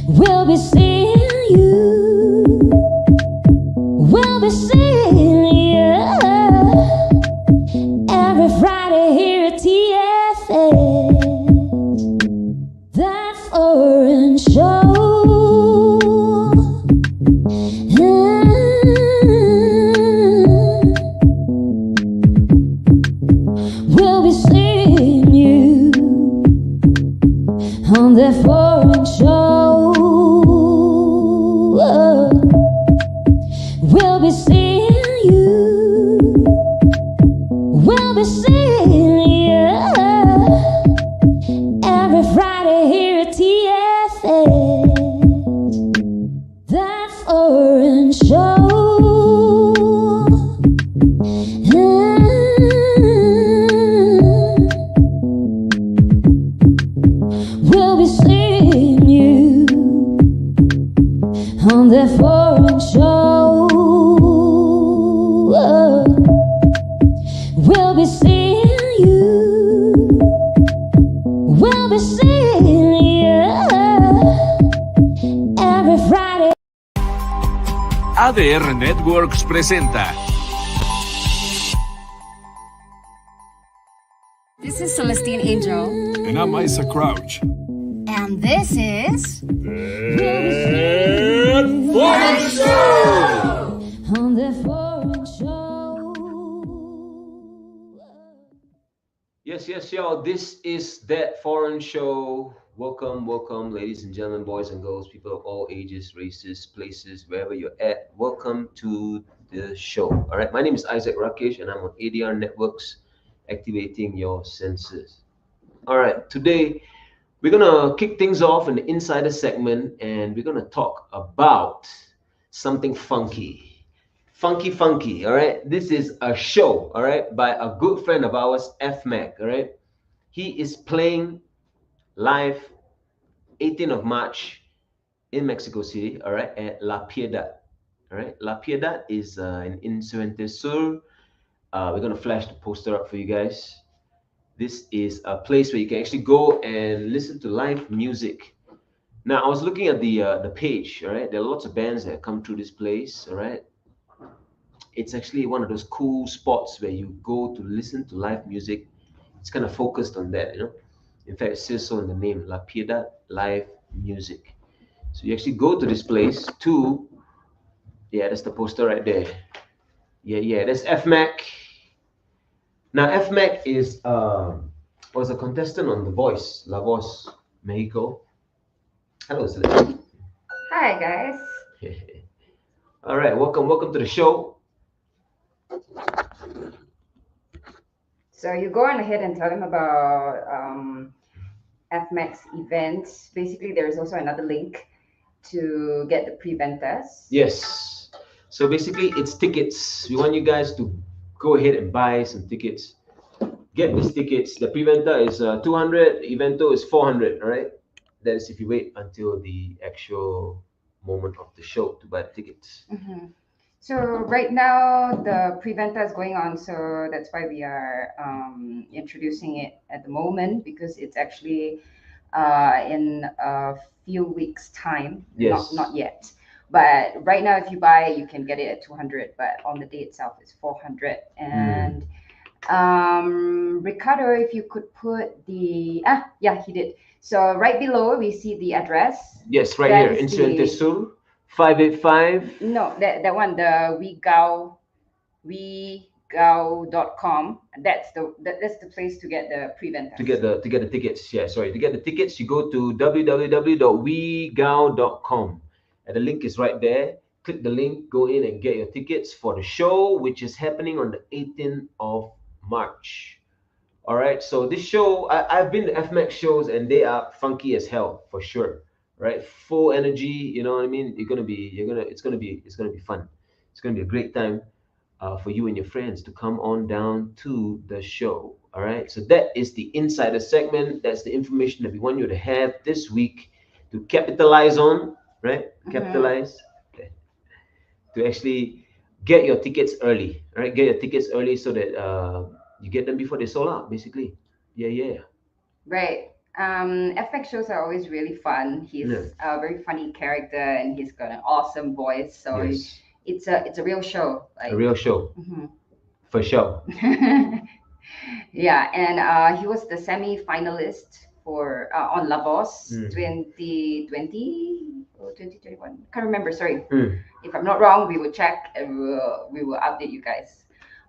We'll be seeing you. We'll be seeing you every Friday here at TFS. That foreign show. We'll be seeing you on that foreign show. We'll be seeing you. We'll be seeing you every Friday here at TFS. That foreign show. We'll be seeing you on that foreign show. We'll be seeing you. We'll be seeing you every Friday. ADR Networks presenta. This is Celestine Angel. And I'm Isaac Crouch. And this is... Foreign Show! On that foreign show. Yes, y'all. This is That Foreign Show. Welcome, ladies and gentlemen, boys and girls, people of all ages, races, places, wherever you're at. Welcome to the show. All right, my name is Isaac Rakesh, and I'm on ADR Networks, activating your senses. All right, today we're gonna kick things off in the insider segment, and we're gonna talk about something funky. Funky. All right, this is a show. All right, by a good friend of ours, FMAC. All right, he is playing live 18th of March in Mexico City. All right, at La Piedad. All right, La Piedad is in Insurente Sur. We're gonna flash the poster up for you guys. This is a place where you can actually go and listen to live music. Now, I was looking at the page. All right, there are lots of bands that come through this place. All right, it's actually one of those cool spots where you go to listen to live music. It's kind of focused on that, you know. In fact, it says so in the name, La Piedad Live Music. So you actually go to this place to, yeah, that's the poster right there. Yeah, that's FMAC. Now, FMAC is was a contestant on The Voice, La Voz, Mexico. Hello, Celeste. Hi, guys. All right, welcome to the show. So you go on ahead and tell them about FMAX events. Basically, there is also another link to get the pre-ventas. Yes. So basically, it's tickets. We want you guys to go ahead and buy some tickets. Get these tickets. The pre-venta is 200. Evento is 400. All right. That is if you wait until the actual moment of the show to buy the tickets. Mm-hmm. So right now the pre-venta is going on, so that's why we are introducing it at the moment, because it's actually in a few weeks' time. Yes. Not yet. But right now, if you buy, you can get it at 200. But on the day itself, it's 400. And Ricardo, if you could put the yeah, he did. So right below, we see the address. Yes, right here, Insurente Sur, 585. No, that one, the wegao.com. That's the place to get the pre-venta. To get the tickets. Yeah, sorry. To get the tickets, you go to www.wegao.com. And the link is right there. Click the link, go in and get your tickets for the show, which is happening on the 18th of March. All right. So this show, I've been to FMAX shows, and they are funky as hell for sure. Right? Full energy. You know what I mean? It's gonna be fun. It's gonna be a great time for you and your friends to come on down to the show. All right. So that is the insider segment. That's the information that we want you to have this week to capitalize on. Right? Capitalize. Okay. To actually get your tickets early. Right? Get your tickets early so that you get them before they sold out. Basically. Yeah. Right. FX shows are always really fun. He's Yeah. a very funny character, and he's got an awesome voice. So Yes. it's a real show. A Like, real show. mhm. For sure. Yeah, and he was the semi-finalist for on La Voz Mm. 2020 or 2021. Can't remember. Sorry. Mm. If I'm not wrong, we will check and we will update you guys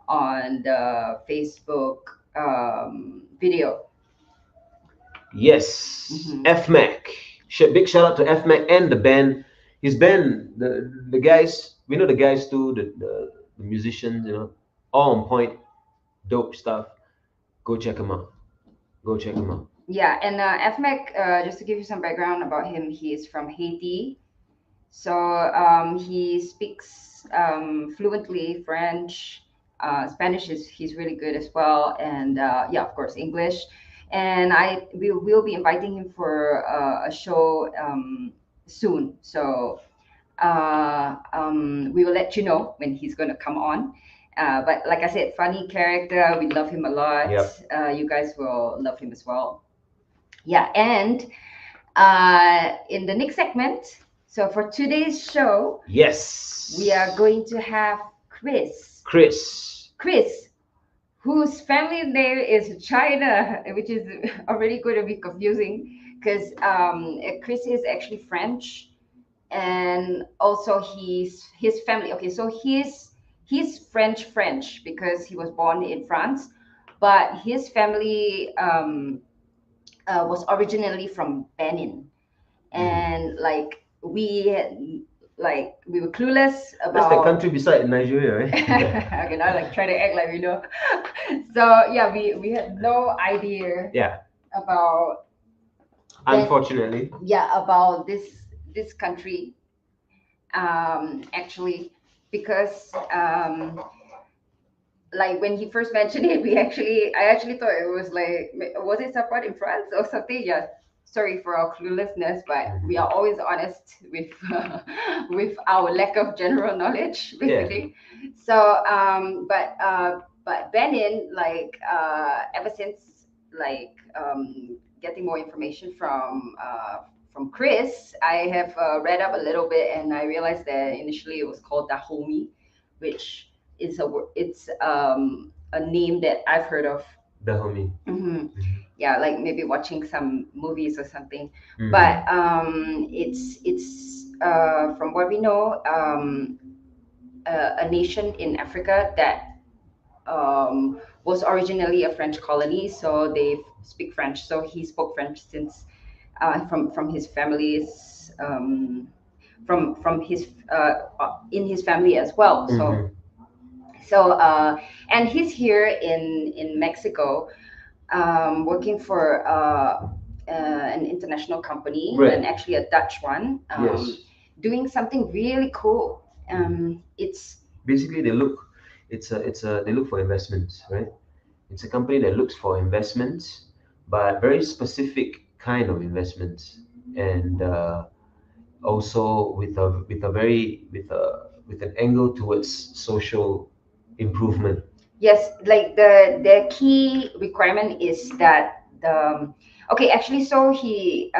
on the Facebook video. Yes. Mhm. FMAC. Big shout out to FMAC and the band. His band, the guys, we know the guys too, the musicians, all on point, dope stuff. Go check them out. Go check them out. Yeah, and FMAC, just to give you some background about him, he is from Haiti. So he speaks fluently French, Spanish is he's really good as well, and yeah, of course English. And we will be inviting him for a show soon. So we will let you know when he's going to come on. But like I said, funny character. We love him a lot. Yep. You guys will love him as well. Yeah, and in the next segment, so for today's show, Yes. we are going to have Chris. Chris. Chris, whose family name is China, which is already going to be confusing because Chris is actually French, and also his family. Okay, so he's French because he was born in France, but his family was originally from Benin, and we were clueless That's the about. country beside Nigeria, right? Okay, now like try to act like we know. So yeah, we had no idea Yeah. about Unfortunately. about this country actually, because like when he first mentioned it, I actually thought it was like, was it somewhat in France or something? Yeah. Sorry for our cluelessness, but we are always honest with with our lack of general knowledge, basically. So, but Benin, like ever since like getting more information from Chris, I have read up a little bit, and I realized that initially it was called Dahomey, which it's a name that I've heard of. The homie. Yeah, like maybe watching some movies or something. Mhm. But it's from what we know, a nation in Africa that was originally a French colony, so they speak French. So he spoke French since from his family's from his in his family as well. So Mhm. and he's here in Mexico, working for an international company, Right. and actually a Dutch one, Yes. doing something really cool. It's Basically, they look for investments, right? It's a company that looks for investments, but very specific kind of investments, and also with an angle towards social improvement. Yes, like the key requirement is that the okay, actually, so he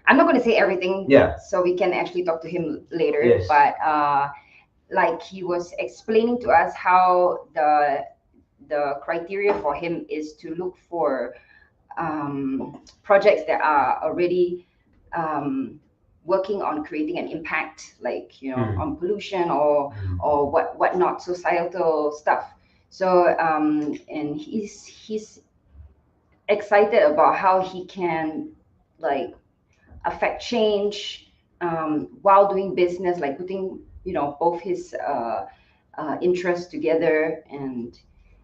I'm not going to say everything, Yeah. so we can actually talk to him later. Yes. But like he was explaining to us how the criteria for him is to look for projects that are already working on creating an impact, like on pollution or whatnot, societal stuff. So and he's excited about how he can like affect change while doing business, like putting both his interests together. And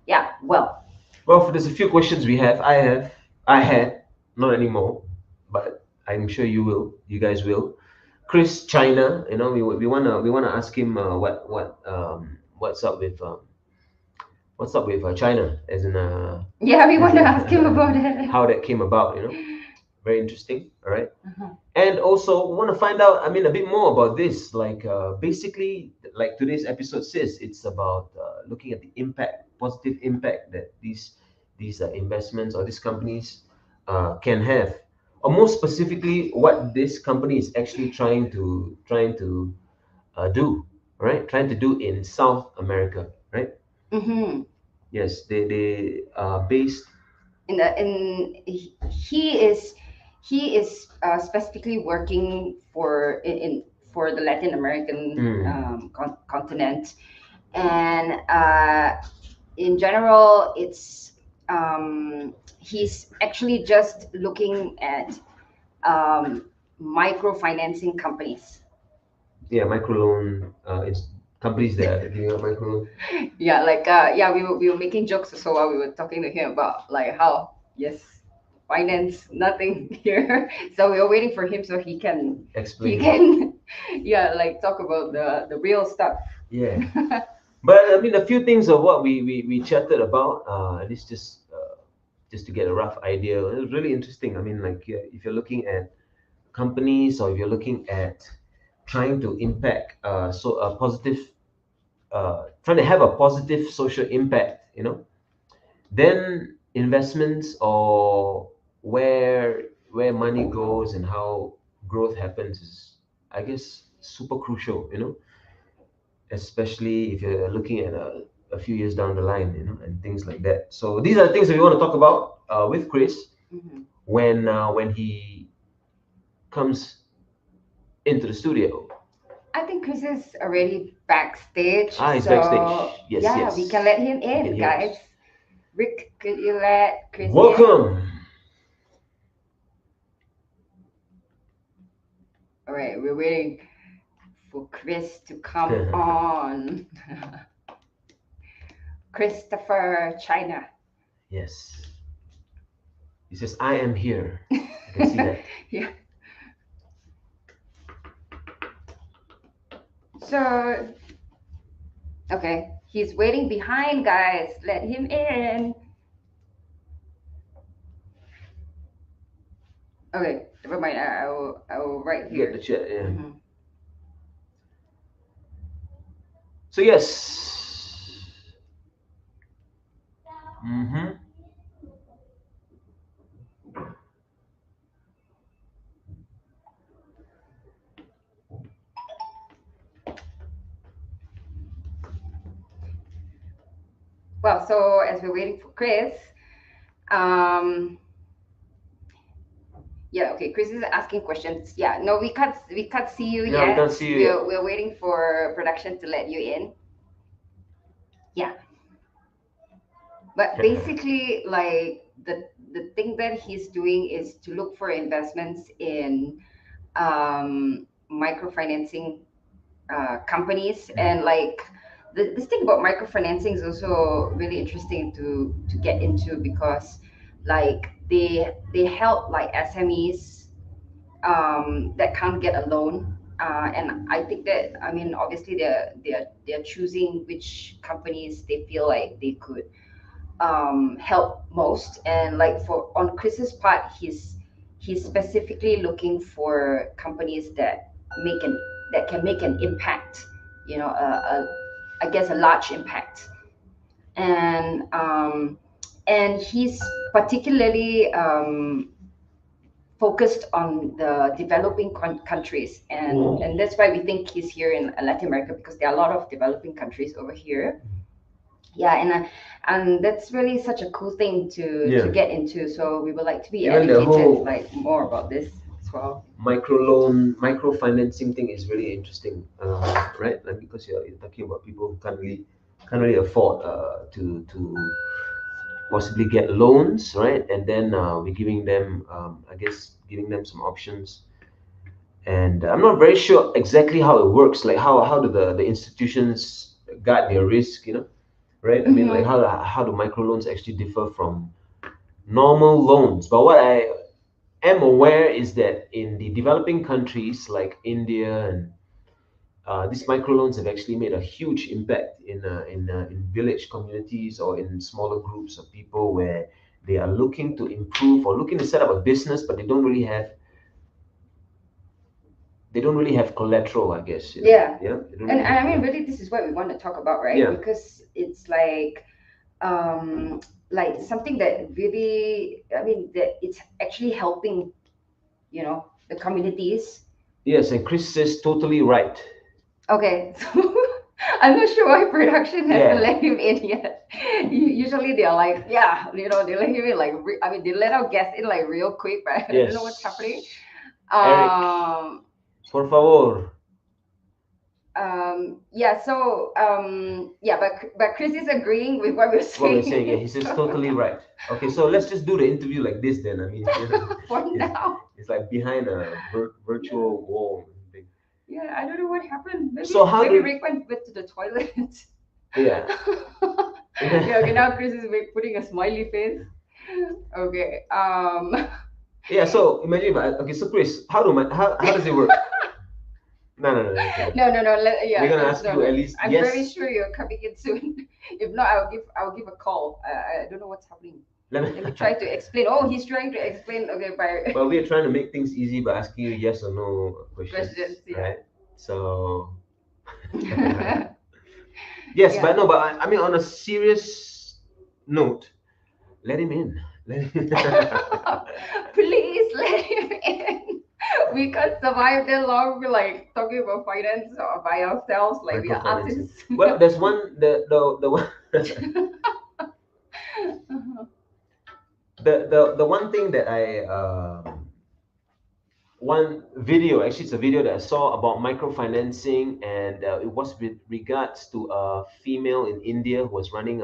yeah, well, Well, there's a few questions we have. I had, not anymore, but I'm sure you guys will. Chris China, we wanna ask him what's up with China, as in yeah, we want to ask him about it. how that came about. Very interesting. All right. Uh-huh. And also we want to find out, I mean, a bit more about this. Like basically, like today's episode says, it's about positive impact that these investments or these companies can have, or more specifically, what this company is actually trying to do, right? Trying to do in South America, right? Mm-hmm. Yes, they are based. He is specifically working for the Latin American Mm, continent, and in general, he's actually just looking at microfinancing companies. yeah, microloan. It's companies that are giving out microloan. Yeah, we were making jokes also while we were talking to him about like how yes, finance nothing here. So we were waiting for him so he Explain. can yeah, like talk about the real stuff. Yeah. But I mean, a few things of what we chatted about, at least just to get a rough idea. It was really interesting. I mean, like if you're looking at companies or if you're looking at trying to impact, so a positive, trying to have a positive social impact, then investments or where money goes and how growth happens is, I guess, super crucial. Especially if you're looking at a few years down the line, and things like that. So these are the things that we want to talk about with Chris Mhm. when he comes into the studio. I think Chris is already backstage, Ah, he's so backstage. Yes, yeah, we can yes. let him He can in, hear us. guys. Rick, could you let Chris in? Welcome. All right, we're waiting for Chris to come on. Christopher China. Yes. He says, "I am here." I can see that. Yeah. So, okay, he's waiting behind, guys. Let him in. Okay, never mind. I will write Get the here. chat. Yeah. Mhm. So yes. Mm-hmm. Well, so as we're waiting for Chris, um, yeah, okay. Chris is asking questions. Yeah, no, we can't see you Yeah, we yet. can't see you yet. We're waiting for production to let you in. Yeah, but basically, like the thing that he's doing is to look for investments in microfinancing companies, and like this thing about microfinancing is also really interesting to get into because like they help like SMEs that can't get a loan. And I think that, I mean, obviously they're choosing which companies they feel like they could help most. And like for on Chris's part, he's specifically looking for companies make an that can make an impact, I guess a large impact. And he's particularly focused on the developing countries, and that's why we think he's here in Latin America, because there are a lot of developing countries over here. Yeah, and that's really such a cool thing to Yeah. get into. So we would like to be Even the educated whole like more about this as well. microfinancing thing is really interesting, right? Like, because you're talking about people who can't really afford to possibly get loans, right? And then we're giving them, I guess, giving them some options. And I'm not very sure exactly how it works. Like how do the institutions guard their risk, right? I mean, like Mhm. how do microloans actually differ from normal loans? But what I am aware is that in the developing countries like India and these microloans have actually made a huge impact in village communities or in smaller groups of people where they are looking to improve or looking to set up a business, but they don't really have collateral, I guess. Yeah. Yeah, they don't And really have I mean, collateral. really, this is what we want to talk about, right? Yeah. Because it's like, um, like something that really, I mean, that it's actually helping, the communities. Yes, and Chris says totally right. Okay, so I'm not sure why production hasn't Yeah. let him in yet. Usually they're like, yeah, they let him in like, I mean, they let our guests in like real quick, but I don't know what's happening. Yes. Eric, Um, por favor. yeah, so yeah, but Chris is agreeing with what we're What we're saying. saying, yeah, he says So, totally right. Okay, so let's just do the interview like this then. I mean, for it's, now, it's like behind a virtual wall thing. yeah, I don't know what happened. So how Maybe do Rick went to the toilet. yeah? Yeah, okay, now Chris is putting a smiley face. Okay. Yeah. So imagine, okay. So Chris, how does it work? No. Okay. No. We're Yeah, gonna ask no, you no. at least I'm very yes. sure you're coming in soon. If not, I'll give a call. I don't know what's happening. Let me try to explain. Oh, he's trying to explain. Okay, by Well, we're trying to make things easy by asking you yes or no questions, questions. Yeah. right? So yes, Yeah. but no, but I mean, on a serious note, let him in. Let him Please let him in. We can't survive that long. We're like talking about finance or by ourselves, like we are microfinancing. artists. Well, there's one the one the one thing that I one video, actually it's a video that I saw about microfinancing, and it was with regards to a female in India who was running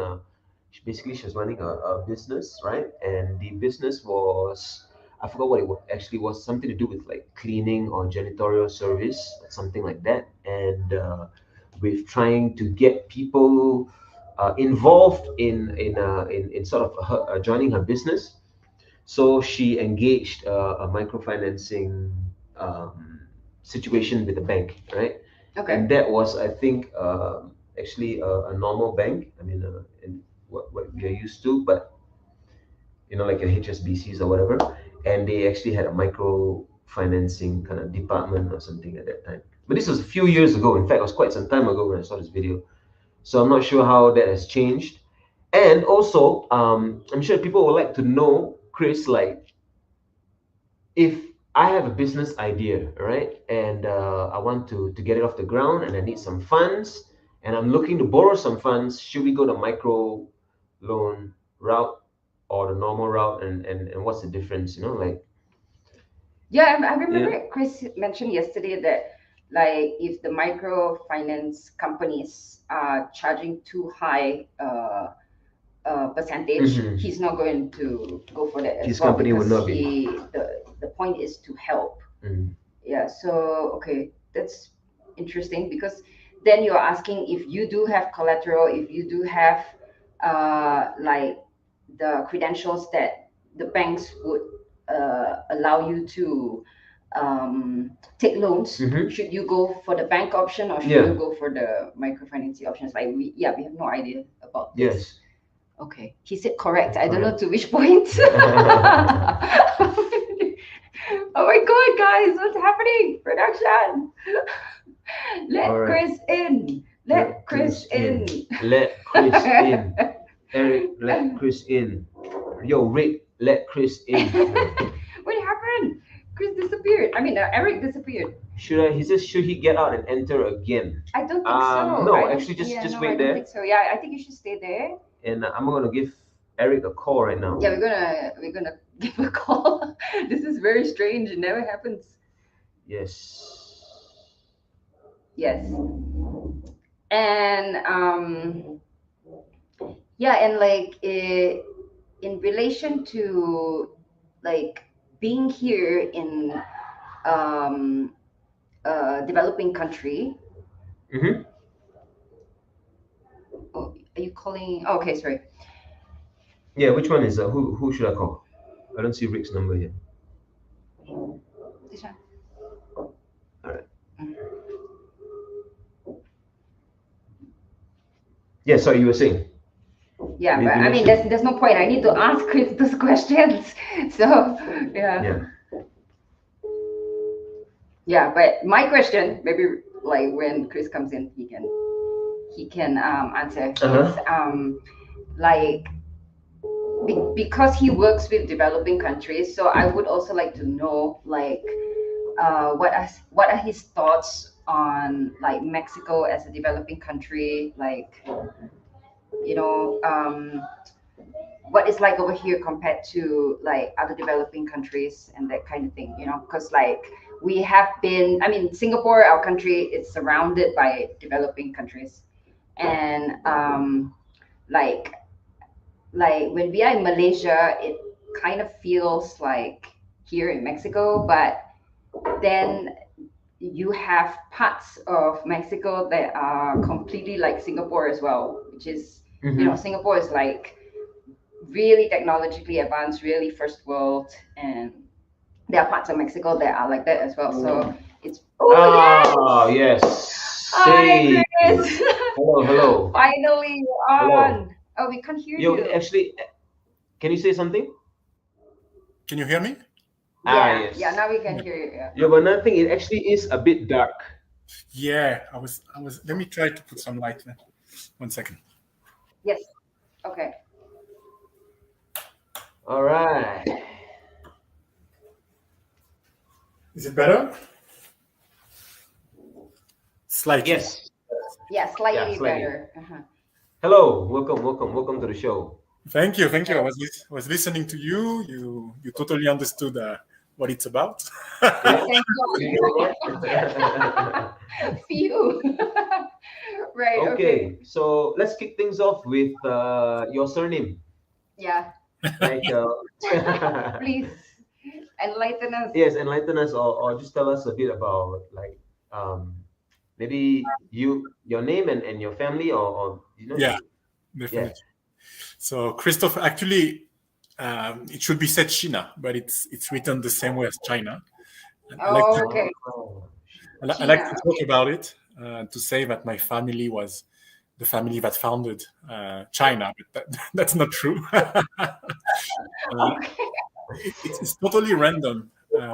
basically she was running a business, right? And the business was, I forgot what it actually was, something to do with like cleaning or janitorial service, something like that. And with trying to get people involved in sort of joining her business. So she engaged a microfinancing situation with the bank, right? Okay. And that was, I think, actually a normal bank. I mean, in what we are used to, but like your HSBCs or whatever. And they actually had a microfinancing kind of department or something at that time. But this was a few years ago. In fact, it was quite some time ago when I saw this video. So I'm not sure how that has changed. And also, I'm sure people would like to know, Chris, like, if I have a business idea, right, and I want to get it off the ground, and I need some funds, and I'm looking to borrow some funds, should we go the micro loan route or the normal route, and what's the difference? Like Yeah, I remember yeah. Chris mentioned yesterday that like if the microfinance companies are charging too high percentage, Mhm. he's not going to go for that as His well company would because not be. the point is to help. Mhm. Yeah, so okay, that's interesting because then you're asking if you do have collateral, if you do have like the credentials that the banks would allow you to take loans. Mhm. Should you go for the bank option or should Yeah. you go for the microfinancing options? Like we have no idea about this. Yes. Okay, he said correct. I don't know Correct. to which point. Oh my god, guys, what's happening? Production. Let All right. Chris in. Let Chris in. Let Chris in. Eric, let Chris in. Yo, Rick, let Chris in. What happened? Chris disappeared. I mean, Eric disappeared. Should I? He says, should he get out and enter again? I don't think so. No, I don't. actually, just Yeah, just no, I wait don't there, think so. Yeah, I think you should stay there. and I'm gonna give Eric a call right now. Yeah, we're gonna give a call. This is very strange. It never happens. Yes. Yes. And yeah, and like in relation to like being here in um developing country. Mm-hmm. Oh, are you calling? Oh, okay, sorry. Yeah. Which one is who should I call? I don't see Rick's number here. This one. All right. Yeah. Sorry, you were saying. Yeah, You but I mean, mentioned. there's no point. I need to ask Chris those questions. So yeah, Yeah. yeah. But my question, maybe like when Chris comes in, he can answer. Uh It's huh. like because he works with developing countries, so I would also like to know like what are his thoughts on like Mexico as a developing country, like you know what it's like over here compared to like other developing countries and that kind of thing, because like we have been, I mean, Singapore, our country, is surrounded by developing countries, and like when we are in Malaysia, it kind of feels like here in Mexico, but then you have parts of Mexico that are completely like Singapore as well, which is, Mm-hmm. Singapore is like really technologically advanced, really first world, and there are parts of Mexico that are like that as well. So it's, oh Ah, yes, yes. hi Hey. Chris, Hello, hello, finally you're hello. on. Oh, we can't hear Yo, you. actually, can you say something? Can you hear me? Ah, Yeah, yes. now we can hear you. Yeah. Yeah, but another thing, it actually is a bit dark. Yeah, I was. Let me try to put some light there. 1 second. Yes. Okay. All right. Is it better? Slightly. Yes. Yeah, slightly slightly. better. Uh-huh. Hello, welcome to the show. Thank you. I was listening to you. You totally understood what it's about. Thank you. Phew. Right. Okay. Okay, so let's kick things off with your surname. Yeah. Like, Please enlighten us. yes, enlighten us, or just tell us a bit about like maybe your name and your family, or Yeah, definitely. So Christopher, actually, it should be said China, but it's written the same way as China. And I like to, Okay. I like China. to talk about it to say that my family was the family that founded China, but that's not true. Okay. It's totally random. Yeah,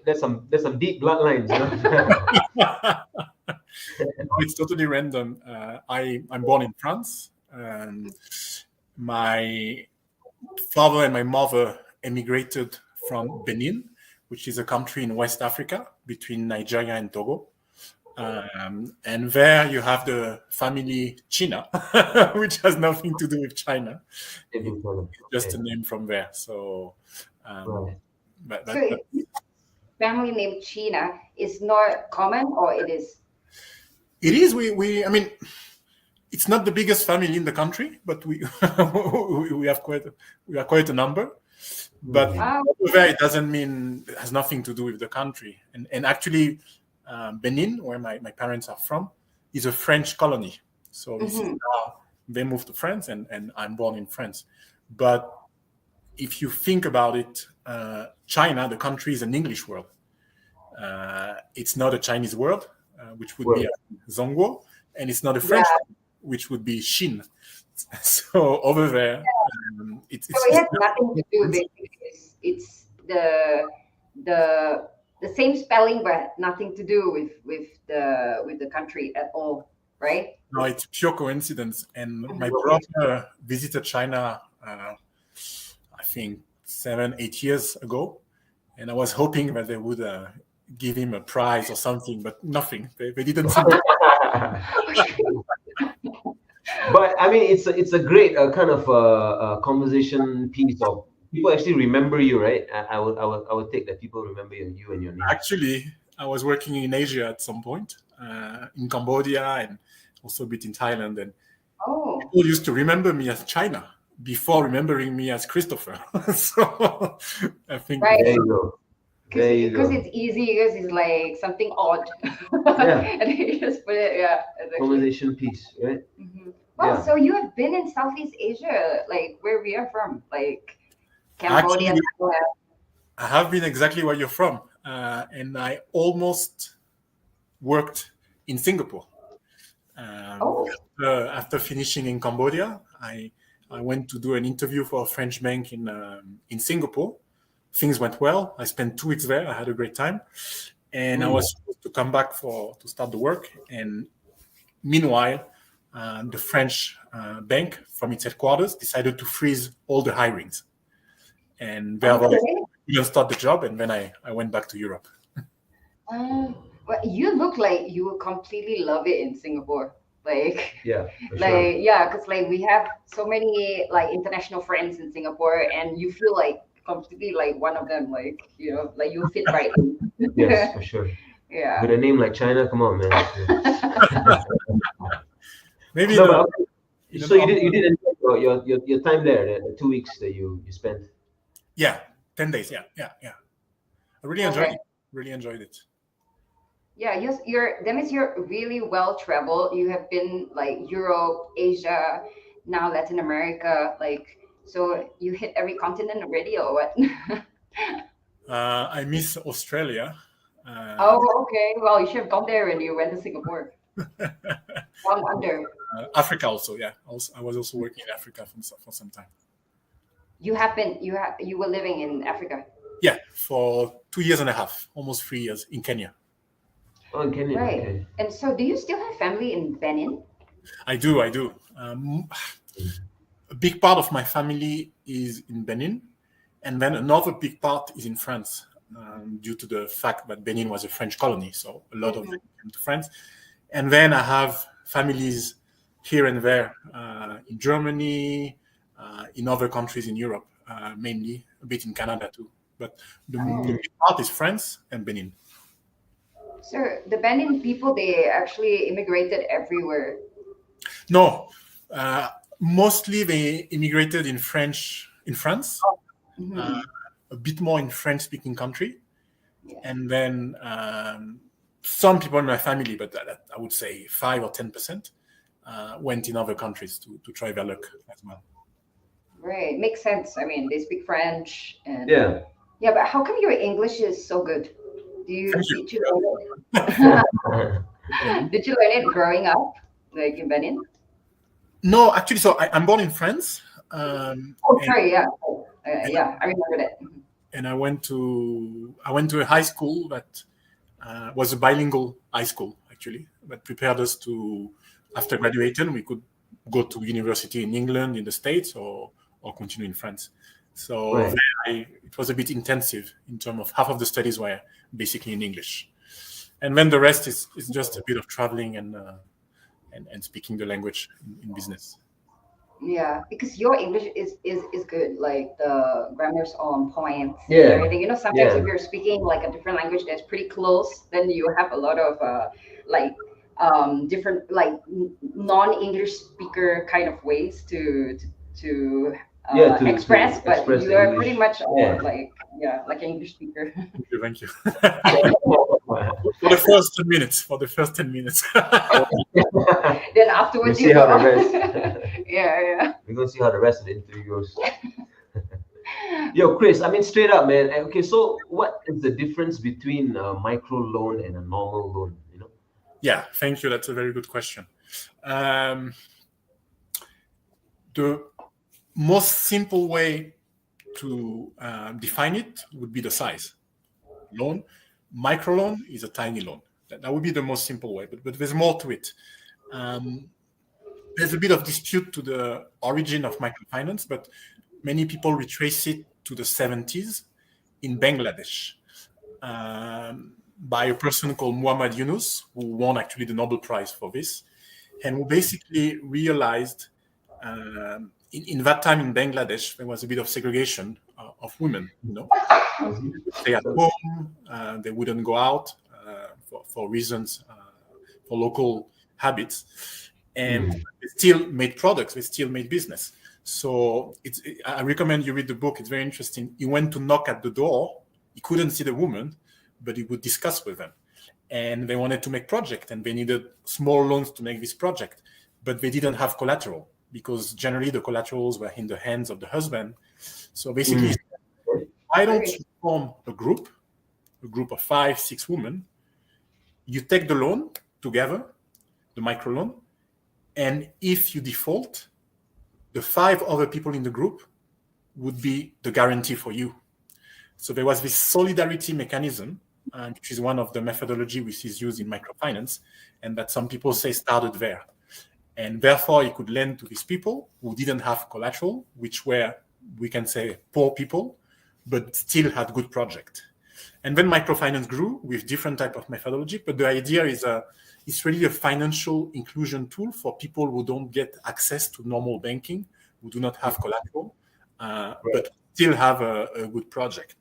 there's some deep bloodlines, It's totally random. I'm born in France. My father and my mother emigrated from Benin, which is a country in West Africa between Nigeria and Togo. And there you have the family China, which has nothing to do with China. It's just a name from there. So, Right. So family name China is not common, or it is? it is. I mean, it's not the biggest family in the country, but we we have quite a number. But over there, it doesn't mean it has nothing to do with the country. And actually, Benin, where my parents are from, is a French colony. So this is now they moved to France, and I'm born in France. But if you think about it, China, the country, is an English word. It's not a Chinese word, which would be Zhongguo, and it's not a French word, which would be Xin. So over there, it's So it has nothing to do. Basically, it's the same spelling, but nothing to do with the country at all, right? No, it's pure coincidence. And my brother visited China, I think 7-8 years ago, and I was hoping that they would give him a prize or something, but nothing. They didn't seem to. But I mean, it's a great kind of conversation piece of people actually remember you, right? I would take that people remember you and your name. Actually, I was working in Asia at some point, in Cambodia and also a bit in Thailand, and people used to remember me as China before remembering me as Christopher. So I think Right. There you go. Because it's easy, because it's like something odd. And you just put it, exactly. Conversation piece, right? Well, so you have been in Southeast Asia, like where we are from, like Cambodia. Actually, I have been exactly where you're from, and I almost worked in Singapore. After finishing in Cambodia, I went to do an interview for a French bank in Singapore. Things went well. I spent 2 weeks there. I had a great time, and I was supposed to come back to start the work. And meanwhile, the French bank from its headquarters decided to freeze all the hirings. And therefore, I didn't start the job, and then I went back to Europe. Well, you look like you will completely love it in Singapore. Like, Yeah, for like sure. yeah, because like we have so many like international friends in Singapore, and you feel like completely like one of them. Like like you fit right in. Yes, for sure. Yeah. With a name like China, come on, man. Maybe No, the- but okay. So you did enjoy your time there, the 2 weeks that you spent. yeah, 10 days. Yeah. I really enjoyed Okay. it. Really enjoyed it. Yeah, that means you're really well traveled. You have been like Europe, Asia, now Latin America. Like, so you hit every continent already, or what? I miss Australia. Oh, okay. Well, you should have gone there when you went to Singapore. Down under. Africa also. Yeah, I was also working in Africa for some time. You were living in Africa. Yeah, for 2 years and a half, almost 3 years in Kenya. Oh, in Kenya. Right. Okay. And so, do you still have family in Benin? I do. A big part of my family is in Benin, and then another big part is in France, due to the fact that Benin was a French colony. So a lot of them came to France. And then I have families here and there, in Germany, in other countries in Europe, mainly a bit in Canada too. But the big part is France and Benin. So the Benin people, they actually immigrated everywhere. No, mostly they immigrated in France, a bit more in French-speaking country, and then some people in my family, but I would say 5 or 10%, went in other countries to try their luck as well. Right, makes sense. I mean, they speak French, and Yeah. But how come your English is so good? Did you learn it? Did you learn it growing up, like in Benin? No, actually, so I'm born in France. Sorry, yeah, I remember that. And I went to a high school that was a bilingual high school, actually, that prepared us to, after graduating, we could go to university in England, in the States, or continue in France. So Right. It was a bit intensive in terms of half of the studies were basically in English, and then the rest is just a bit of traveling and speaking the language in business. Yeah, because your English is good. Like the grammar's on point. Yeah. And everything. Sometimes Yeah. if you're speaking like a different language that's pretty close, then you have a lot of different like non-English speaker kind of ways to express, but express you are English. pretty much Yeah. like an English speaker. Thank you. For the first 10 minutes. Then afterwards We'll see how the rest. yeah. We're gonna see how the rest of the interview goes. Yo, Chris, I mean, straight up, man. Okay, so what is the difference between a micro loan and a normal loan? Yeah, thank you. That's a very good question. The most simple way to define it would be the size. Loan, micro loan is a tiny loan. That would be the most simple way, but there's more to it. There's a bit of dispute to the origin of microfinance, but many people retrace it to the 70s in Bangladesh, by a person called Muhammad Yunus, who won actually the Nobel Prize for this, and who basically realized in that time in Bangladesh, there was a bit of segregation of women. They would stay at home, they wouldn't go out for reasons, for local habits, and they still made products, they still made business. So I recommend you read the book. It's very interesting. He went to knock at the door. He couldn't see the woman, but he would discuss with them. And they wanted to make project, and they needed small loans to make this project, but they didn't have collateral because generally the collaterals were in the hands of the husband. So basically, why don't you form a group of 5, 6 women? You take the loan together, the micro loan, and if you default, the 5 other people in the group would be the guarantee for you. So there was this solidarity mechanism, which is one of the methodology which is used in microfinance, and that some people say started there. And therefore, he could lend to these people who didn't have collateral, which were, we can say, poor people, but still had good project. And then microfinance grew with different type of methodology. But the idea is it's really a financial inclusion tool for people who don't get access to normal banking, who do not have collateral, but still have a good project.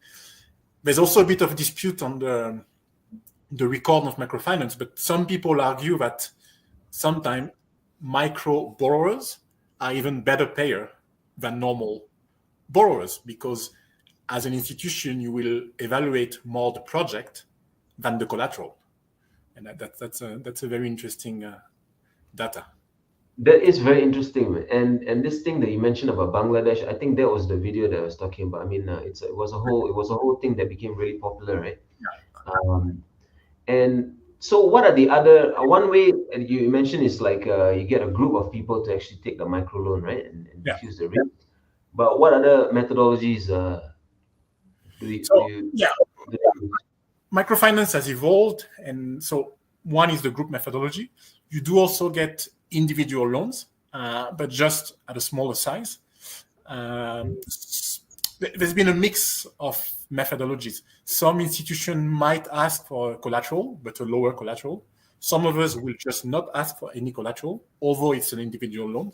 There's also a bit of dispute on the record of microfinance, but some people argue that sometimes micro borrowers are even better payer than normal borrowers, because as an institution, you will evaluate more the project than the collateral. And that's a very interesting data. That is very interesting, man. And this thing that you mentioned about Bangladesh, I think that was the video that I was talking about. I mean, it was a whole thing that became really popular, right? And so, what are the other one way you mentioned is like you get a group of people to actually take the micro loan, right, and diffuse the risk. But what other methodologies do you use? Microfinance has evolved, and so one is the group methodology. You do also get individual loans, but just at a smaller size. There's been a mix of methodologies. Some institutions might ask for collateral, but a lower collateral. Some of us will just not ask for any collateral, although it's an individual loan.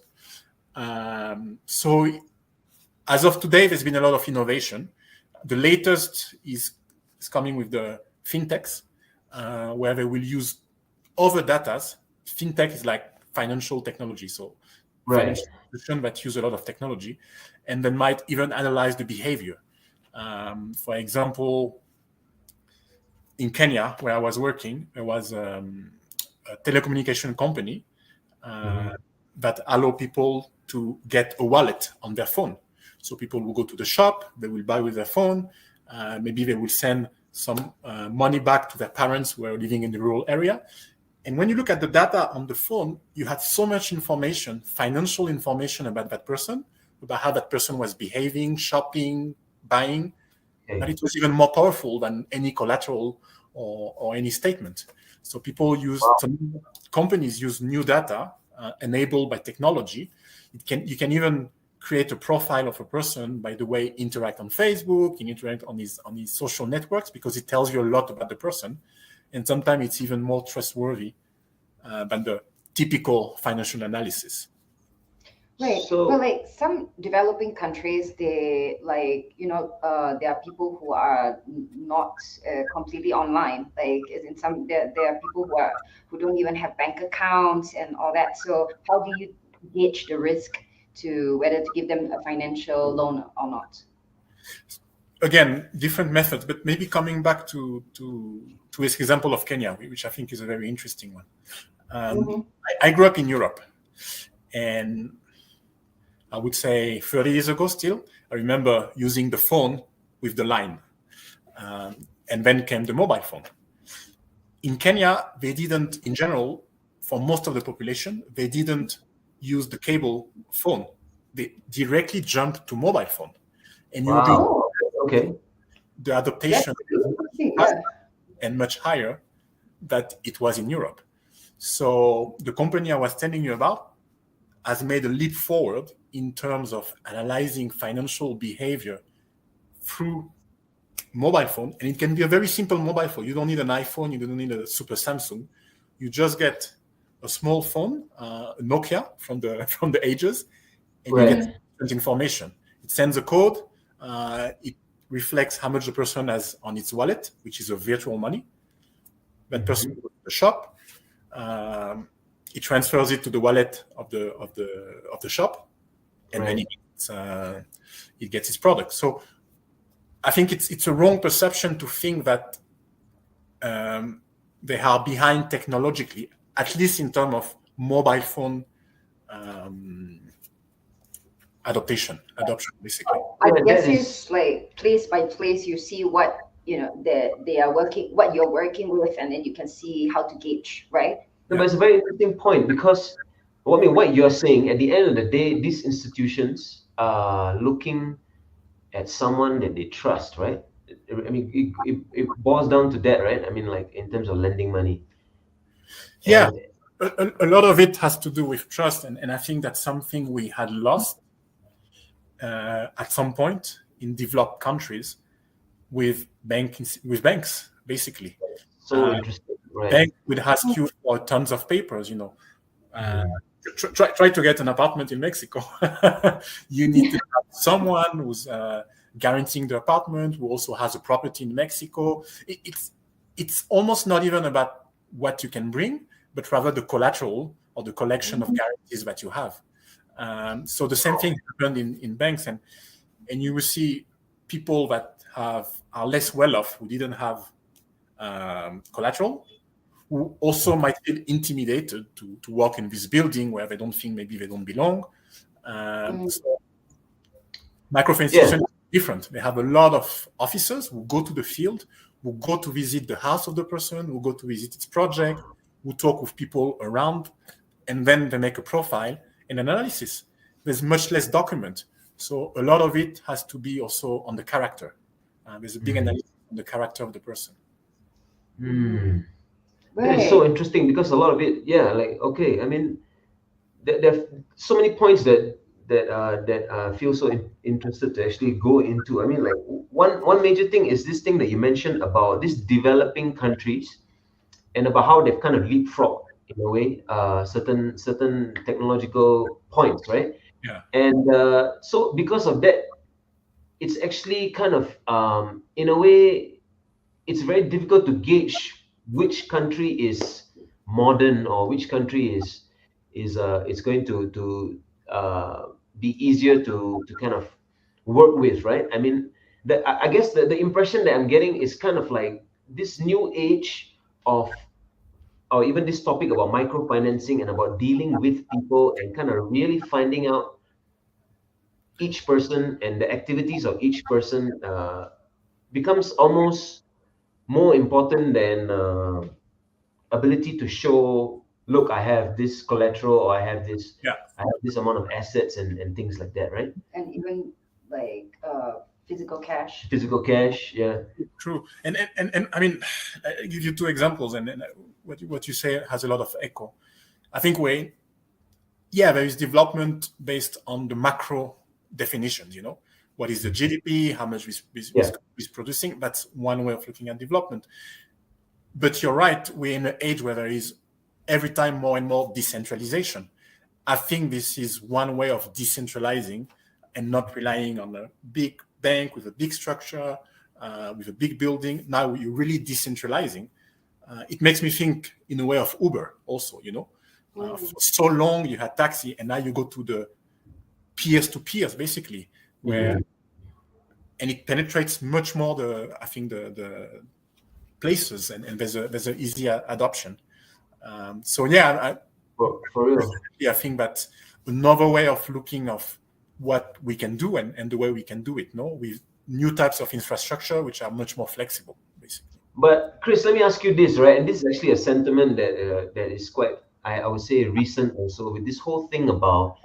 So as of today, there's been a lot of innovation. The latest is coming with the fintechs, where they will use other data. Fintech is like financial technology, so financial institution that use a lot of technology, and then might even analyze the behavior. For example, in Kenya, where I was working, there was a telecommunication company that allow people to get a wallet on their phone. So people will go to the shop, they will buy with their phone, maybe they will send some money back to their parents who are living in the rural area. And when you look at the data on the phone, you had so much information, financial information about that person, about how that person was behaving, shopping, buying, that it was even more powerful than any collateral or any statement. So people some companies use new data enabled by technology. You can even create a profile of a person by the way interact on Facebook, interact on his social networks, because it tells you a lot about the person. And sometimes it's even more trustworthy than the typical financial analysis. Right. So, well, like some developing countries, they there are people who are not completely online. Like, as in there are people who don't even have bank accounts and all that. So, how do you gauge the risk to whether to give them a financial loan or not? Again, different methods, but maybe coming back to this example of Kenya, which I think is a very interesting one. I grew up in Europe, and I would say 30 years ago still, I remember using the phone with the line. And then came the mobile phone. In Kenya, they didn't, in general, for most of the population, they didn't use the cable phone. They directly jumped to mobile phone. And the adaptation and much higher that it was in Europe. So the company I was telling you about has made a leap forward in terms of analyzing financial behavior through mobile phone. And it can be a very simple mobile phone. You don't need an iPhone. You don't need a super Samsung. You just get a small phone, a Nokia from the ages, and you get different information. It sends a code. It reflects how much the person has on its wallet, which is a virtual money. That person goes to the shop. It transfers it to the wallet of the shop, and then it gets its product. So I think it's a wrong perception to think that they are behind technologically, at least in terms of mobile phone adoption, basically. I guess it's like place by place. You see what they are working, what you're working with, and then you can see how to gauge, right? No, but it's a very interesting point, because what you're saying, at the end of the day, these institutions are looking at someone that they trust, right? I mean, it boils down to that, right? I mean, like in terms of lending money. Yeah. a lot of it has to do with trust, and I think that's something we had lost at some point in developed countries with banks, basically. So interesting, right? Bank would ask you for tons of papers, try to get an apartment in Mexico. You need to have someone who's guaranteeing the apartment, who also has a property in Mexico. It's almost not even about what you can bring, but rather the collateral or the collection of guarantees that you have. So the same thing happened in banks, and you will see people that are less well off, who didn't have collateral, who also might feel intimidated to work in this building where they don't think maybe they don't belong. So microfinance institutions are different. They have a lot of officers who go to the field, who go to visit the house of the person, who go to visit its project, who talk with people around, and then they make a profile and analysis. There's much less document. So a lot of it has to be also on the character. There's a big analysis on the character of the person. That is so interesting, because a lot of it, I mean, there are so many points that I feel so interested to actually go into. I mean, like one major thing is this thing that you mentioned about these developing countries, and about how they've kind of leapfrogged in a way certain technological points, right? Yeah. And so because of that, it's actually kind of in a way, it's very difficult to gauge which country is modern or which country is going to be easier to kind of work with, right? I mean, I guess the impression that I'm getting is kind of like this new age of, or even this topic about microfinancing and about dealing with people and kind of really finding out each person and the activities of each person becomes almost more important than ability to show, look, I have this collateral, or I have this amount of assets and things like that, right? And even like physical cash. Physical cash, yeah. True. And I mean, I give you two examples, and then what you say has a lot of echo. I think, Wayne, there is development based on the macro definitions, what is the GDP, how much is producing. That's one way of looking at development. But you're right, we're in an age where there is every time more and more decentralization. I think this is one way of decentralizing and not relying on a big bank with a big structure, with a big building. Now you're really decentralizing. It makes me think in a way of Uber also, for so long you had taxi, and now you go to the peers to peers, basically, where and it penetrates much more the places, and there's an easy adoption. For real, I think that's another way of looking of what we can do and the way we can do it, with new types of infrastructure which are much more flexible, basically. But Chris, let me ask you this, right? And this is actually a sentiment that is quite, I would say, recent also, with this whole thing about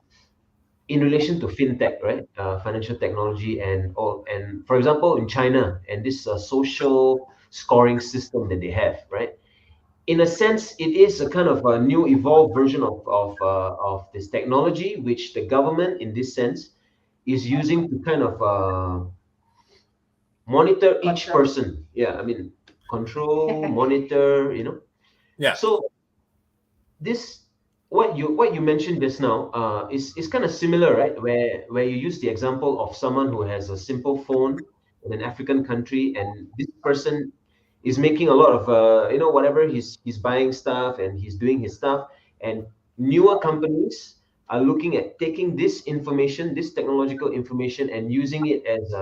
in relation to fintech, right? Financial technology and for example, in China, and this social scoring system that they have, right? In a sense, it is a kind of a new evolved version of this technology, which the government, in this sense, is using to kind of monitor each person. Yeah, I mean, control, monitor, Yeah. So this, what you mentioned just now, is kind of similar, right? Where you use the example of someone who has a simple phone in an African country, and this person is making a lot of whatever, he's buying stuff and he's doing his stuff, and newer companies are looking at taking this information, this technological information, and using it as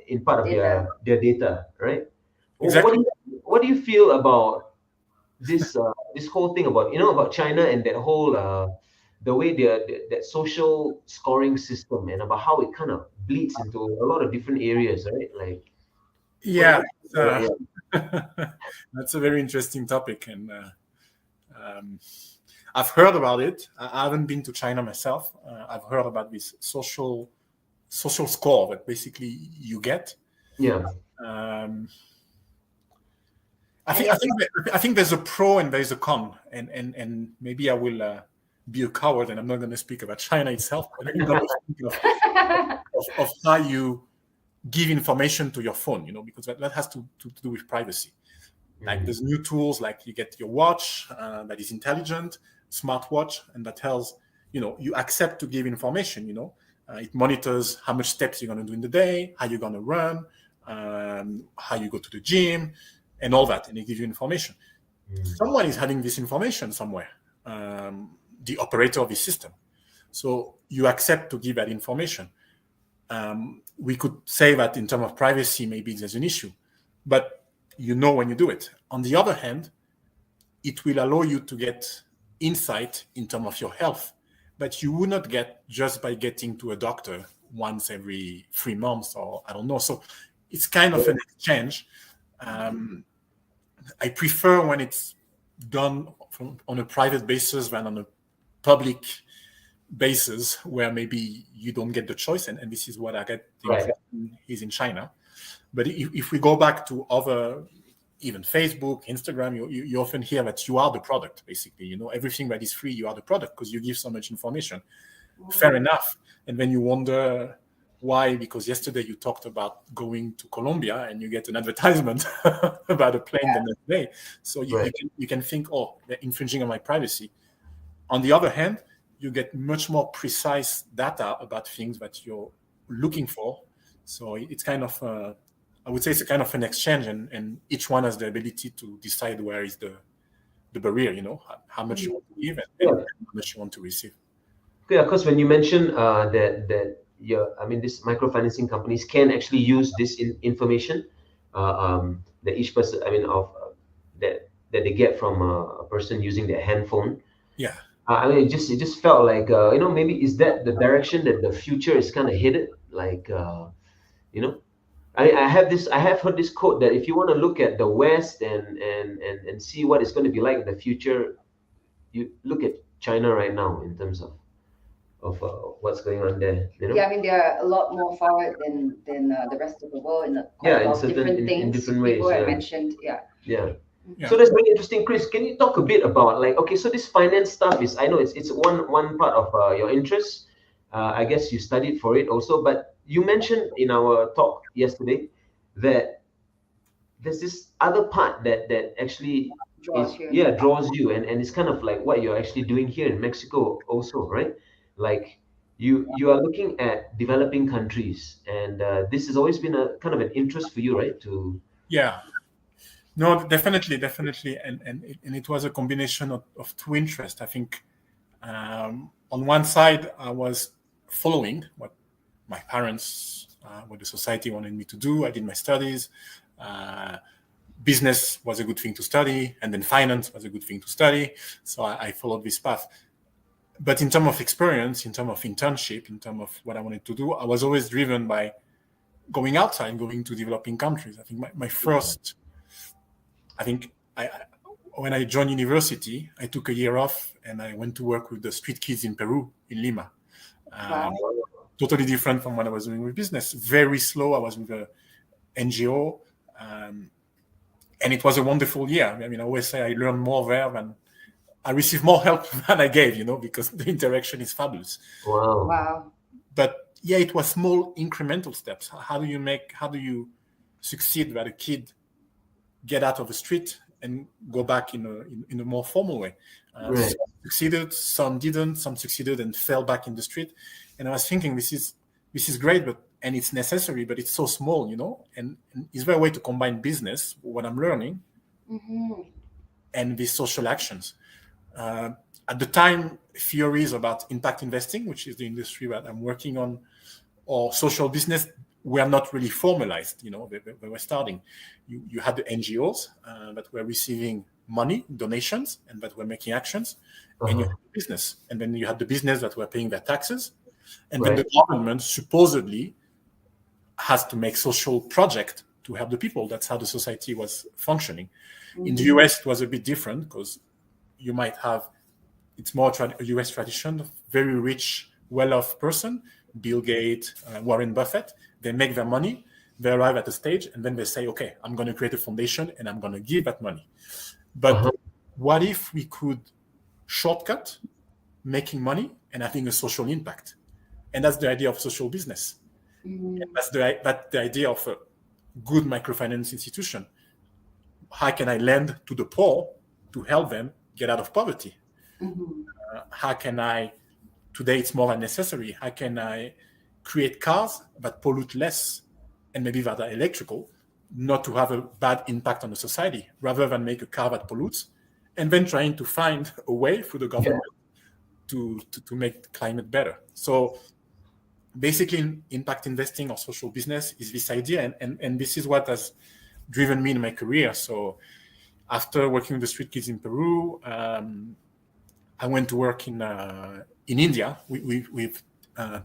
in part of their data, right? Exactly. What do you feel about this this whole thing about China and that whole the way that social scoring system, and about how it kind of bleeds into a lot of different areas, right? Like, that's a very interesting topic, and I've heard about it. I haven't been to China myself. I've heard about this social score that basically you get. Yeah. I I think there's a pro and there's a con, and maybe I will be a coward and I'm not going to speak about China itself, but I'm going to speak of how you give information to your phone, because that has to do with privacy. Like there's new tools, like you get your watch that is intelligent, smartwatch, and that tells, you accept to give information, it monitors how much steps you're going to do in the day, how you're going to run, how you go to the gym, and all that, and it gives you information. Someone is having this information somewhere, the operator of the system. So you accept to give that information. We could say that in terms of privacy, maybe there's an issue, but when you do it. On the other hand, it will allow you to get insight in terms of your health that you would not get just by getting to a doctor once every 3 months, or I don't know. So it's kind of an exchange. I prefer when it's done on a private basis than on a public basis where maybe you don't get the choice. And this is what I get the impression is in China. But if we go back to other, even Facebook, Instagram, you often hear that you are the product, basically. Everything that is free, you are the product because you give so much information. Fair enough. And then you wonder why, because yesterday you talked about going to Colombia and you get an advertisement about a plane the next day. So you can think, oh, they're infringing on my privacy. On the other hand, you get much more precise data about things that you're looking for. So it's kind of, I would say it's a kind of an exchange, and each one has the ability to decide where is the barrier, how much you want to give and how much you want to receive. Yeah, because when you mention these microfinancing companies can actually use this information that each person, that they get from a person using their handphone. Yeah. It just felt like maybe is that the direction that the future is kind of headed? Like I have heard this quote that if you want to look at the West and see what it's going to be like in the future, you look at China right now in terms of what's going on there. Yeah, they are a lot more forward than the rest of the world in different things. In different ways. People have mentioned, Yeah. So that's very interesting, Chris. Can you talk a bit about so this finance stuff is, I know it's one part of your interest. I guess you studied for it also, but you mentioned in our talk yesterday that there's this other part that actually draws you, and it's kind of like what you're actually doing here in Mexico also, right? Like you are looking at developing countries, and this has always been a kind of an interest for you, right? No, definitely, and it was a combination of two interests. I think on one side, I was following what my parents, what the society wanted me to do. I did my studies. Business was a good thing to study, and then finance was a good thing to study. So I followed this path. But in terms of experience, in terms of internship, in terms of what I wanted to do, I was always driven by going outside, going to developing countries. I think my first... when I joined university, I took a year off and I went to work with the street kids in Peru, in Lima. Totally different from what I was doing with business. Very slow. I was with an NGO, and it was a wonderful year. I always say I learned more there than I received more help than I gave, because the interaction is fabulous. Wow. But it was small incremental steps. How do you succeed that a kid get out of the street and go back in a more formal way? Some succeeded, some didn't, some succeeded and fell back in the street. And I was thinking, this is great, and it's necessary, but it's so small, and is there a way to combine business, what I'm learning, and these social actions? At the time, theories about impact investing, which is the industry that I'm working on, or social business, were not really formalized. They were starting. You had the NGOs that were receiving money, donations, and that were making actions, and you had the business. And then you had the business that were paying their taxes, and then the government supposedly has to make social project to help the people. That's how the society was functioning. In the US, it was a bit different because you might have, it's more a US tradition, very rich, well-off person, Bill Gates, Warren Buffett. They make their money, they arrive at a stage and then they say, okay, I'm going to create a foundation and I'm going to give that money. But what if we could shortcut making money and having a social impact? And that's the idea of social business. And that's the idea of a good microfinance institution. How can I lend to the poor to help them get out of poverty? How can I, today it's more than necessary, how can I create cars that pollute less and maybe that are electrical, not to have a bad impact on the society, rather than make a car that pollutes, and then trying to find a way through the government to make climate better. So basically, impact investing or social business is this idea, and this is what has driven me in my career. So after working with the street kids in Peru, I went to work in India with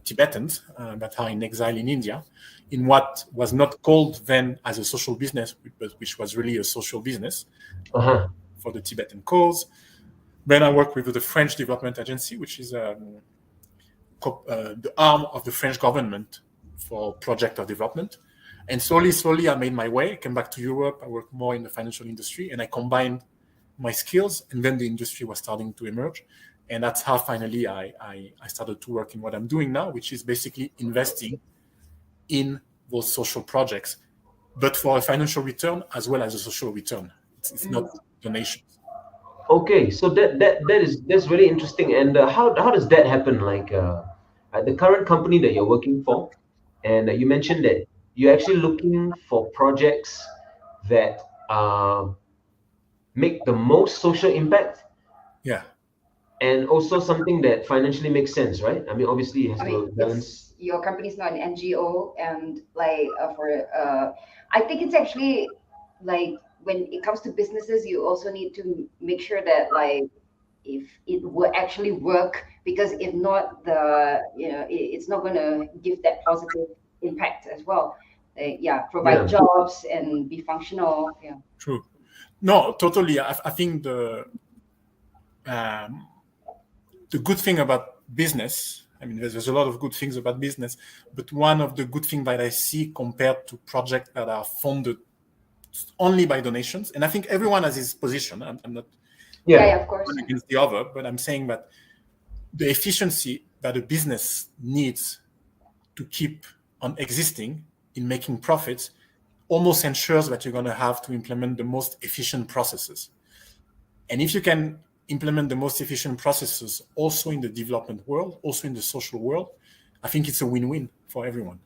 Tibetans that are in exile in India, in what was not called then as a social business, but which was really a social business for the Tibetan cause. Then I worked with the French Development Agency, which is the arm of the French government for project of development. And slowly, I made my way, came back to Europe. I worked more in the financial industry, and I combined my skills, and then the industry was starting to emerge. And that's how finally I started to work in what I'm doing now, which is basically investing in those social projects, but for a financial return as well as a social return. It's not donations. Okay, so that's really interesting. And how does that happen? Like at the current company that you're working for, and you mentioned that you're actually looking for projects that make the most social impact. Yeah. And also something that financially makes sense, right? I mean, obviously, it has to balance. Your company's not an NGO, and like I think it's actually like when it comes to businesses, you also need to make sure that like if it will actually work, because if not, it's not going to give that positive impact as well. Provide jobs and be functional. Yeah. True. No, totally. I think the good thing about business, I mean, there's a lot of good things about business, but one of the good things that I see compared to projects that are funded only by donations, and I think everyone has his position. I'm not of course one against the other, but I'm saying that the efficiency that a business needs to keep on existing in making profits almost ensures that you're going to have to implement the most efficient processes. And if you can implement the most efficient processes also in the development world, also in the social world, I think it's a win-win for everyone.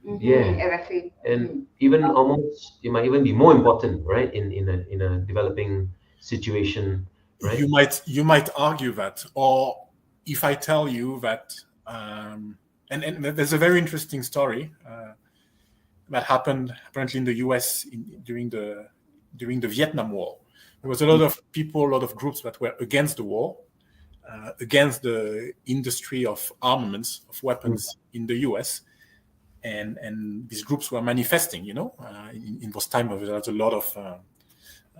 Exactly. And even almost, it might even be more important, right? In a developing situation, right? You might argue that, or if I tell you that, and there's a very interesting story that happened apparently in the US during the Vietnam War. There was a lot of people, a lot of groups that were against the war, against the industry of armaments, of weapons in the US. And these groups were manifesting, in those times there was a lot of,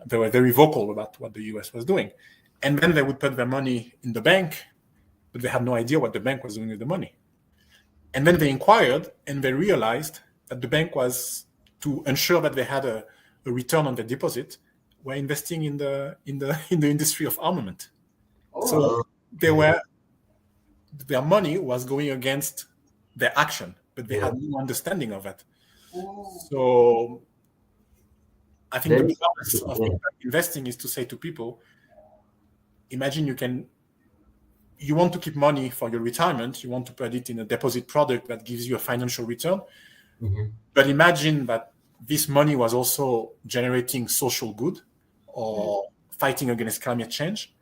they were very vocal about what the US was doing. And then they would put their money in the bank, but they had no idea what the bank was doing with the money. And then they inquired and they realized that the bank was, to ensure that they had a return on their deposit, were investing in the industry of armament. So their money was going against their action, but they had no understanding of it. So I think the purpose of investing is to say to people, imagine you want to keep money for your retirement, you want to put it in a deposit product that gives you a financial return, but imagine that this money was also generating social good or fighting against climate change.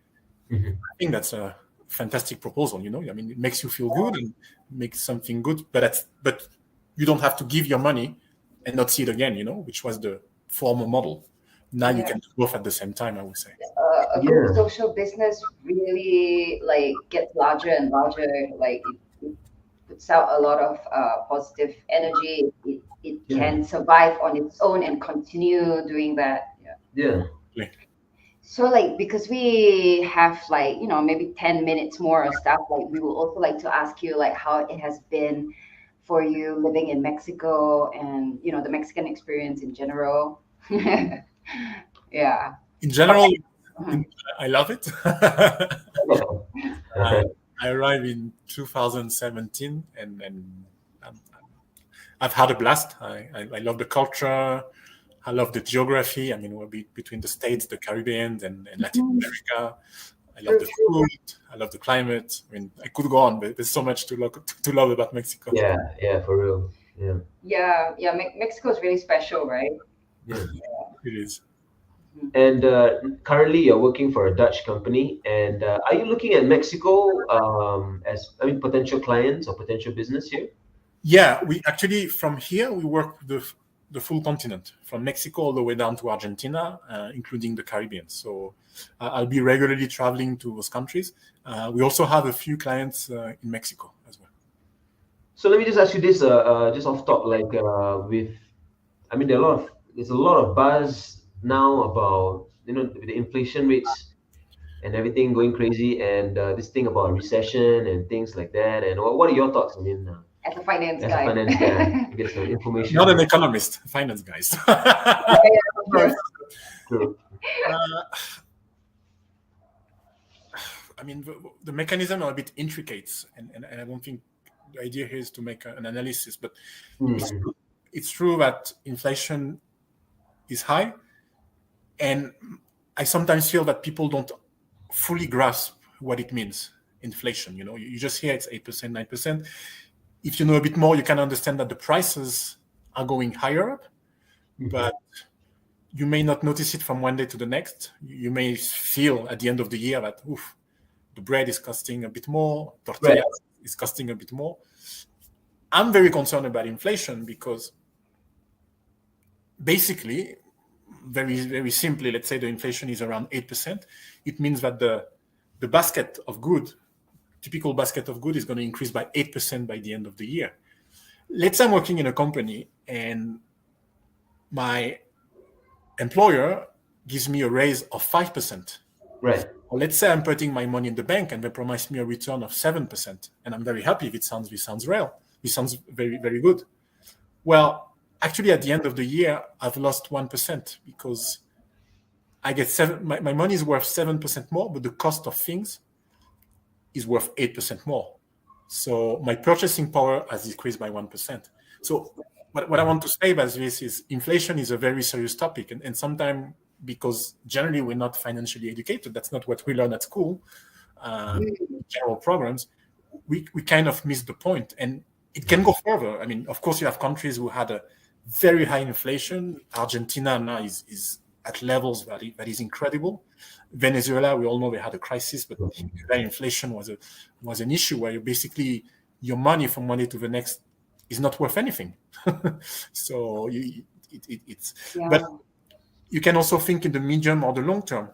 I think that's a fantastic proposal, I mean, it makes you feel good and makes something good, but you don't have to give your money and not see it again, which was the former model. Now you can do both at the same time, I would say. A good social business really gets larger and larger. Like it puts out a lot of positive energy. It can survive on its own and continue doing that. Yeah. So because we have maybe 10 minutes more or stuff, we will also like to ask you how it has been for you living in Mexico and the Mexican experience in general? Yeah. In general, Mhm. I love it. Uh-huh. I arrived in 2017, and um, I've had a blast. I love the culture. I love the geography. I mean, we're between the States, the Caribbean, and Latin America. I love True, the true. food. I love the climate. I mean, I could go on, but there's so much to love about Mexico. Yeah, for real. Yeah, Yeah. Mexico is really special, right? yeah. It is. And currently, you're working for a Dutch company. And are you looking at Mexico as, I mean, potential clients or potential business here? Yeah, we actually from here we work the full continent, from Mexico all the way down to Argentina, including the Caribbean. So I'll be regularly traveling to those countries. We also have a few clients in Mexico as well. So let me just ask you this, just off top, like I mean, there's a lot of buzz now about the inflation rates and everything going crazy, and this thing about recession and things like that. And what are your thoughts? I mean, As a finance as a guy. finance guy, to get some information. Not an economist, finance guys. Yeah. True. I mean, the mechanism are a bit intricate, and I don't think the idea here is to make an analysis, but it's true that inflation is high, and I sometimes feel that people don't fully grasp what it means, inflation. You just hear it's 8%, 9%. If you know a bit more, you can understand that the prices are going higher up, but you may not notice it from one day to the next. You may feel at the end of the year that, oof, the bread is costing a bit more, tortilla is costing a bit more. I'm very concerned about inflation because basically, very, very simply, let's say the inflation is around 8%. It means that the basket of good, typical basket of good, is going to increase by 8% by the end of the year. Let's say I'm working in a company and my employer gives me a raise of 5%. Right. Or let's say I'm putting my money in the bank and they promise me a return of 7%. And I'm very happy if this sounds real. This sounds very, very good. Well, actually, at the end of the year, I've lost 1% because I get my money is worth 7% more, but the cost of things is worth 8% more. So my purchasing power has decreased by 1%. So what I want to say about this is inflation is a very serious topic. And sometimes, because generally we're not financially educated, that's not what we learn at school, general programs, we kind of miss the point. And it can go further. I mean, of course, you have countries who had a very high inflation. Argentina now is at levels that is incredible. Venezuela, we all know they had a crisis, but that inflation was an issue where basically your money from one day to the next is not worth anything. So it's but you can also think in the medium or the long term.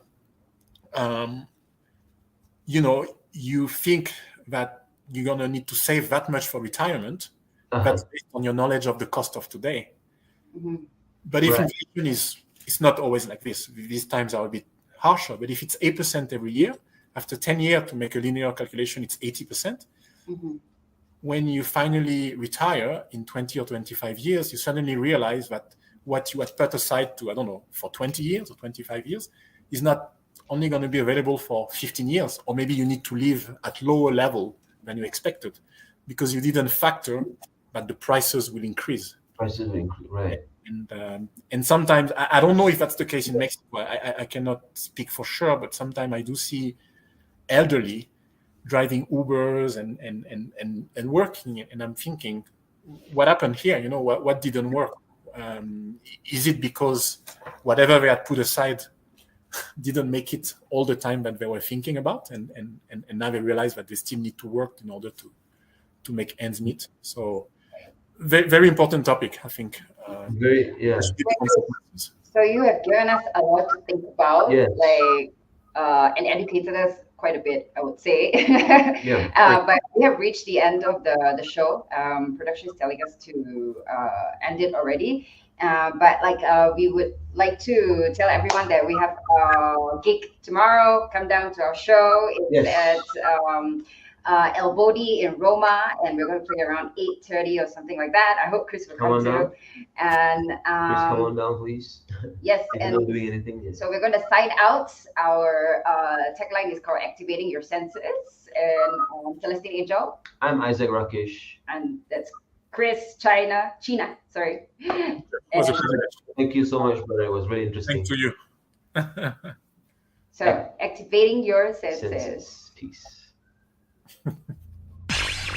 You think that you're gonna need to save that much for retirement. That's based on your knowledge of the cost of today. But if inflation it's not always like this. These times are a bit harsher. But if it's 8% every year, after 10 years, to make a linear calculation, it's 80%. When you finally retire in 20 or 25 years, you suddenly realize that what you had put aside to, I don't know, for 20 years or 25 years is not only going to be available for 15 years, or maybe you need to live at lower level than you expected because you didn't factor that the prices will increase. Prices will increase, right. And sometimes, I don't know if that's the case in Mexico. I cannot speak for sure, but sometimes I do see elderly driving Ubers and working, and I'm thinking, what happened here? What didn't work? Is it because whatever they had put aside didn't make it all the time that they were thinking about, and now they realize that they still need to work in order to make ends meet? So very, very important topic, I think. So you have given us a lot to think about, and educated us quite a bit, I would say. But we have reached the end of the show. Production is telling us to end it already. But we would like to tell everyone that we have a gig tomorrow. Come down to our show. It's at El Bodi in Roma, and we're going to play around 8:30 or something like that. I hope Chris will come too. And Chris, come on down, please. Yes, I'm not doing anything yet. so we're going to sign out. Our tagline is called "Activating Your Senses." And Celestine Angel. I'm Isaac Rakesh. And that's Chris China. Sorry. Thank you so much, brother. It was really interesting. Thanks to you. So, activating your senses. Peace.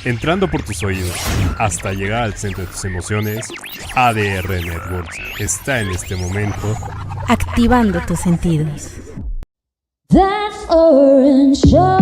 Entrando por tus oídos hasta llegar al centro de tus emociones, ADR Networks está en este momento activando tus sentidos. That's orange show.